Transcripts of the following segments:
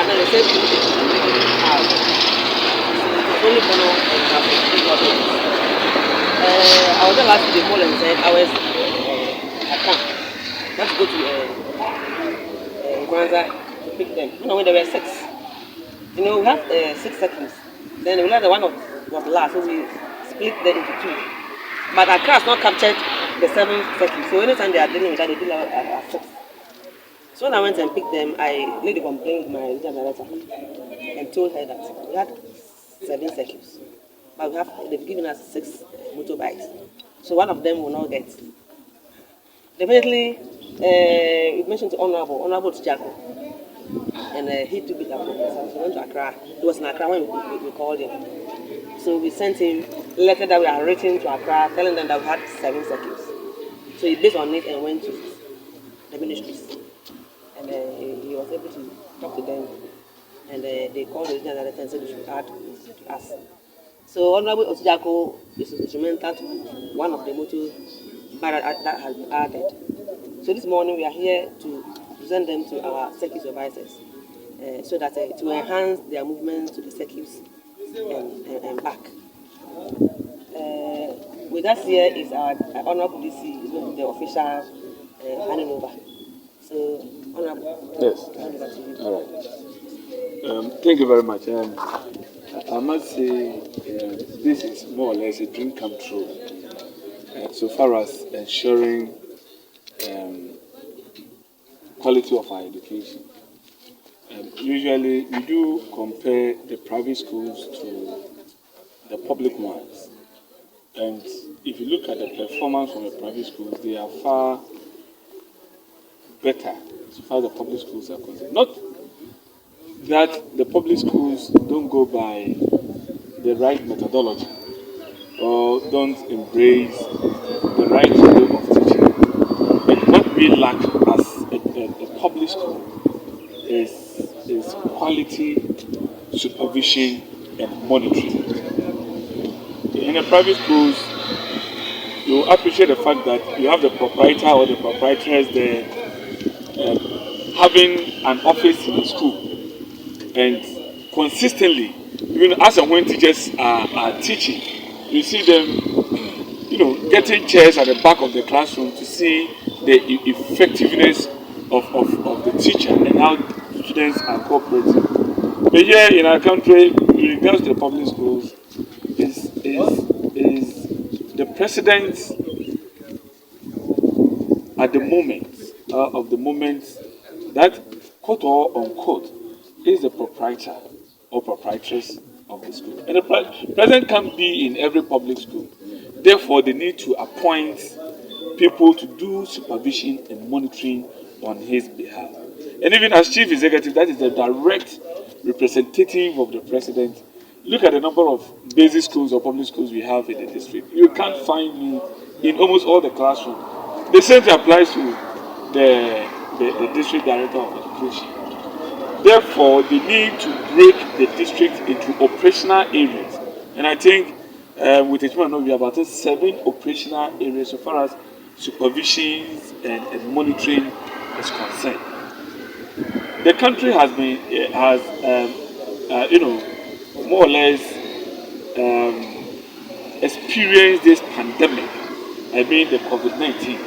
and then they said to take it out. So it was only Bono and Traffic. I was there last week, they called and said I was at camp. I had to go to Granza to pick them. You know, when there were 6. You know, we have 6 circles. Then we realized that one was last, so we split them into 2. But our car has not captured the 7th circle. So anytime they are dealing with that, they deal at 6. So when I went and picked them, I laid a complaint with my regional director and told her that we had 7 circles. But they've given us 6 motorbikes. So one of them will not get. Definitely, we mentioned to Honorable Techiman, and he took it up for himself. He went to Accra. It was in Accra when we called him. So we sent him a letter that we had written to Accra, telling them that we had 7 circles. So he based on it and went to the ministries. And he was able to talk to them. And they called the regional director and said we should add to us. So Honorable Osijako is instrumental to one of the motors that has been added. So this morning we are here to present them to our circuit supervisors so that to enhance their movement to the circuits and back. With us here is our Honorable DC, is going to be the official handing over. So, Honorable, yes. hand over to you. All right. Thank you very much. I must say this is more or less a dream come true so far as ensuring quality of our education. Usually we do compare the private schools to the public ones, and if you look at the performance from the private schools, they are far better so far as the public schools are concerned. Not that the public schools don't go by the right methodology or don't embrace the right way of teaching, but what we lack as a public school is quality supervision and monitoring. In the private schools, you appreciate the fact that you have the proprietor or the proprietors there having an office in the school, and consistently, even as and when teachers are teaching, you see them, getting chairs at the back of the classroom to see the effectiveness of the teacher and how students are cooperating. But here in our country, in regards to the public schools, is the president at the moment of the moment that, quote or unquote, is the proprietor or proprietress of the school. And the president can't be in every public school. Therefore, they need to appoint people to do supervision and monitoring on his behalf. And even as chief executive, that is the direct representative of the president. Look at the number of basic schools or public schools we have in the district. You can't find me in almost all the classrooms. The same thing applies to the district director of education. Therefore, they need to break the district into operational areas. And I think with Techiman North, we have about 7 operational areas so far as supervision and monitoring is concerned. The country has been, more or less experienced this pandemic, the COVID-19,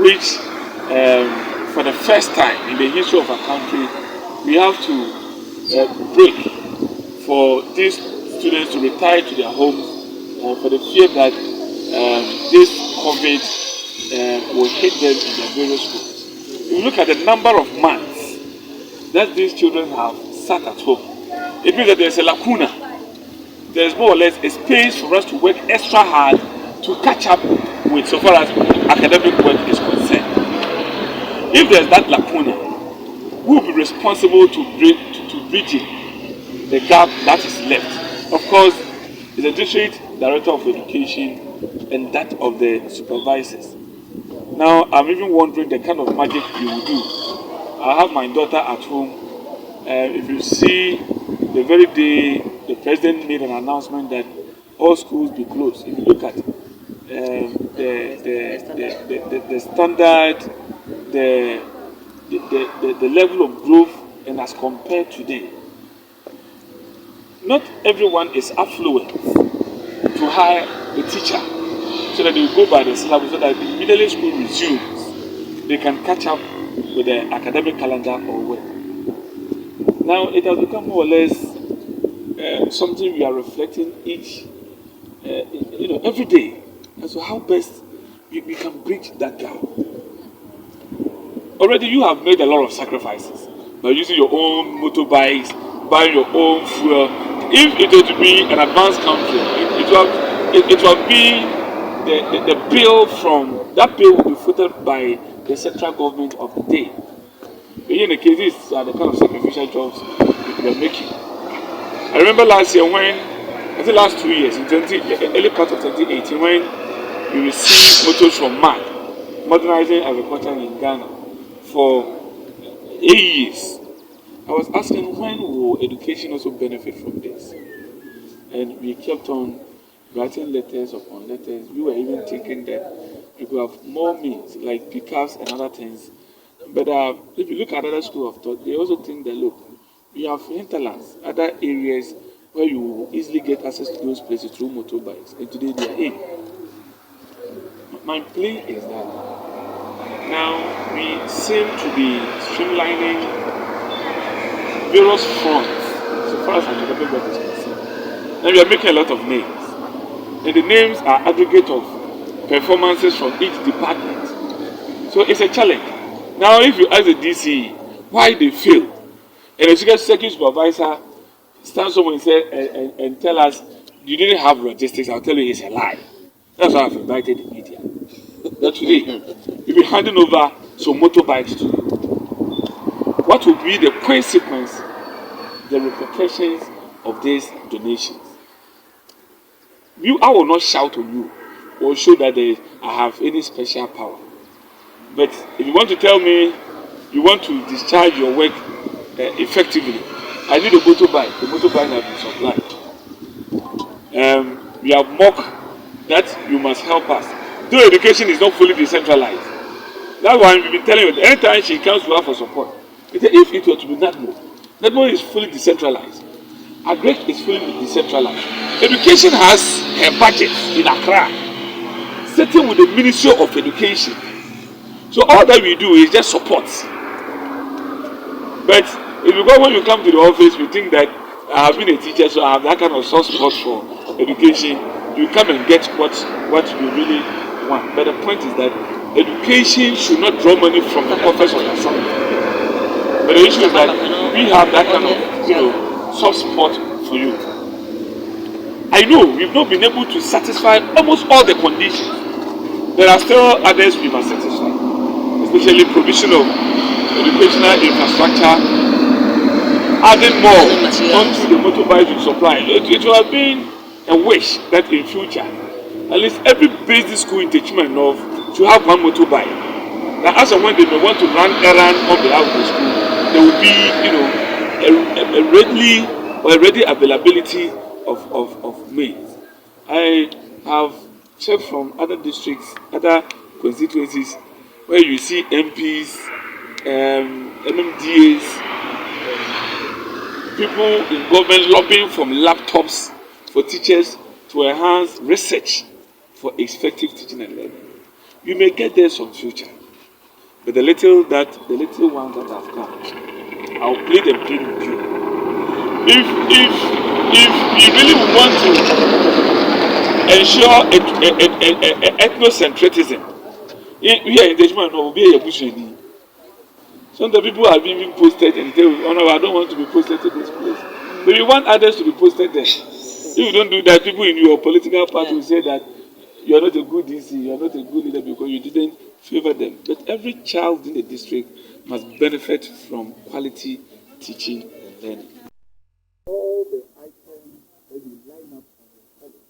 which for the first time in the history of our country, we have to break for these students to retire to their homes for the fear that this COVID will hit them in their various schools. If you look at the number of months that these children have sat at home, it means that there's a lacuna. There's more or less a space for us to work extra hard to catch up with so far as academic work is concerned. If there's that lacuna, who will be responsible to bridging the gap that is left? Of course, it's the district director of education and that of the supervisors. Now, I'm even wondering the kind of magic you will do. I have my daughter at home. If you see the very day the president made an announcement that all schools be closed, if you look at the standard, the level of growth and as compared today, not everyone is affluent to hire a teacher so that they will go by the syllabus so that immediately school resumes, they can catch up with the academic calendar or work. Now it has become more or less something we are reflecting each, every day as to how best we can bridge that gap. Already you have made a lot of sacrifices by using your own motorbikes, buying your own fuel. If it were to be an advanced country, it will be the bill from that bill will be footed by the central government of the day. But in the case, these are the kind of sacrificial jobs we are making. I remember last year I think last 2 years, in early part of 2018, when we received motors from MAG, Modernizing Agriculture in Ghana, for 8 years. I was asking when will education also benefit from this? And we kept on writing letters upon letters. We were even thinking that we could have more means, like pickups and other things. But if you look at other schools of thought, they also think that, look, we have hinterlands, other areas where you will easily get access to those places through motorbikes. And today they are in. My plea is that now we seem to be streamlining various fronts so far as academic work is concerned. Now we are making a lot of names. And the names are aggregate of performances from each department. So it's a challenge. Now if you ask the DC why they failed, and the Education Circuit Supervisor stands somewhere and say and tell us you didn't have logistics, I'll tell you it's a lie. That's why I've invited the media. That today we'll be handing over some motorbikes to you. What will be the consequence, the repercussions of these donations? I will not shout on you or show that I have any special power. But if you want to tell me you want to discharge your work effectively, I need a motorbike. The motorbike has been supplied. We have mocked that you must help us. Though education is not fully decentralized. That's why we've been telling you, anytime she comes to her for support, if it were to be NADMO is fully decentralized. Agrec is fully decentralized. Education has her budget in Accra, sitting with the Ministry of Education. So all that we do is just support. But if you go when you come to the office, you think that I have been a teacher, so I have that kind of soft spot for education. You come and get what you really want. But the point is that education should not draw money from the coffers of the family. But the issue is that we have that kind of soft spot for you. I know we've not been able to satisfy almost all the conditions. There are still others we must satisfy, especially provision of educational infrastructure, adding more onto the motorbikes we supply. It will have been a wish that in future, at least every basic school in Techiman North should have one motorbike. Now, as and when they may want to run errands on behalf of the school, there will be, a ready availability of means. I have checked from other districts, other constituencies, where you see MPs, MMDAs, people in government lobbying from laptops for teachers to enhance research for effective teaching and learning. You may get there some future, but the little ones that have come, I'll plead and plead with you. If you really want to ensure ethnocentrism, here in Techiman will be a Bushani. Some of the people have even posted and say, oh no, I don't want to be posted to this place. But you want others to be posted there. If you don't do that, people in your political party will say that you are not a good DC, you are not a good leader because you didn't favor them. But every child in the district must benefit from quality teaching and learning. All the items that you line up on the